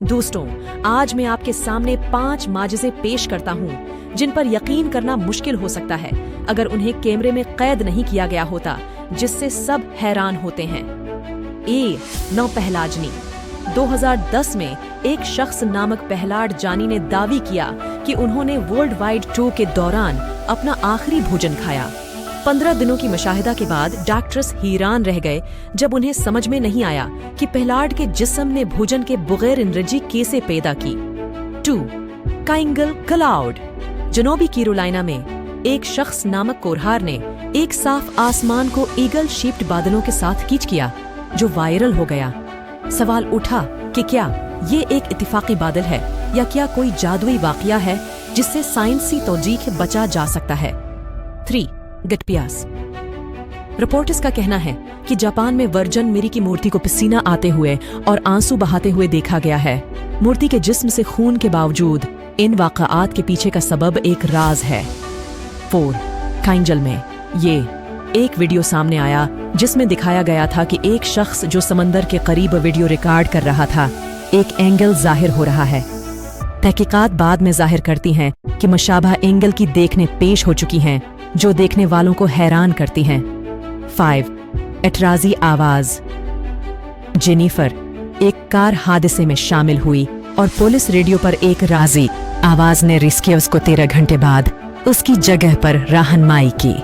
دوستوں، آج میں آپ کے سامنے 5 معجزے پیش کرتا ہوں جن پر یقین کرنا مشکل ہو سکتا ہے اگر انہیں کیمرے میں قید نہیں کیا گیا ہوتا، جس سے سب حیران ہوتے ہیں۔ نو پہلاجنی 2010 میں ایک شخص نامک پہلاڈ جانی نے دعوی کیا کہ انہوں نے ورلڈ وائڈ ٹور کے دوران اپنا آخری بھوجن کھایا۔ 15 دنوں کی مشاہدہ کے بعد ڈاکٹرز حیران رہ گئے جب انہیں سمجھ میں نہیں آیا کہ پہلاڈ کے جسم نے بھوجن کے بغیر انرجی کیسے پیدا کی۔ 2 کائنگل کلاؤڈ جنوبی کیرولائنا میں ایک شخص نامک کورہار نے ایک صاف آسمان کو ایگل شیپڈ بادلوں کے ساتھ کیچ کیا جو وائرل ہو گیا۔ سوال اٹھا کہ کیا یہ ایک اتفاقی بادل ہے یا کیا کوئی جادوئی واقعہ ہے جس سے سائنسی توجیہ بچا جا سکتا ہے۔ 3 گٹپیاس رپورٹرز کا کہنا ہے کہ جاپان میں ورجن میری کی مورتی کو پسینہ آتے ہوئے اور آنسو بہاتے ہوئے دیکھا گیا ہے۔ مورتی کے جسم سے خون کے باوجود ان واقعات کے پیچھے کا سبب ایک راز ہے۔ 4 کائنجل میں یہ ایک ویڈیو سامنے آیا جس میں دکھایا گیا تھا کہ ایک شخص جو سمندر کے قریب ویڈیو ریکارڈ کر رہا تھا، ایک اینگل ظاہر ہو رہا ہے۔ تحقیقات بعد میں ظاہر کرتی ہیں کہ مشابہ اینگل کی دیکھنے پیش ہو چکی ہیں جو دیکھنے والوں کو حیران کرتی ہیں۔ 5 اعتراضی آواز جینیفر ایک کار حادثے میں شامل ہوئی اور پولیس ریڈیو پر ایک رازی آواز نے ریسکیوز کو 13 گھنٹے بعد اس کی جگہ پر رہنمائی کی۔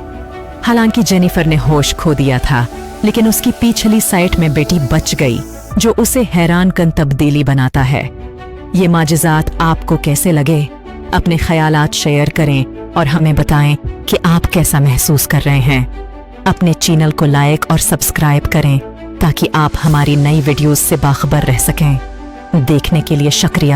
حالانکہ جینیفر نے ہوش کھو دیا تھا، لیکن اس کی پچھلی سائٹ میں بیٹی بچ گئی جو اسے حیران کن تبدیلی بناتا ہے۔ یہ معجزات آپ کو کیسے لگے؟ اپنے خیالات شیئر کریں اور ہمیں بتائیں کہ آپ کیسا محسوس کر رہے ہیں۔ اپنے چینل کو لائک اور سبسکرائب کریں تاکہ آپ ہماری نئی ویڈیوز سے باخبر رہ سکیں۔ دیکھنے کے لیے شکریہ۔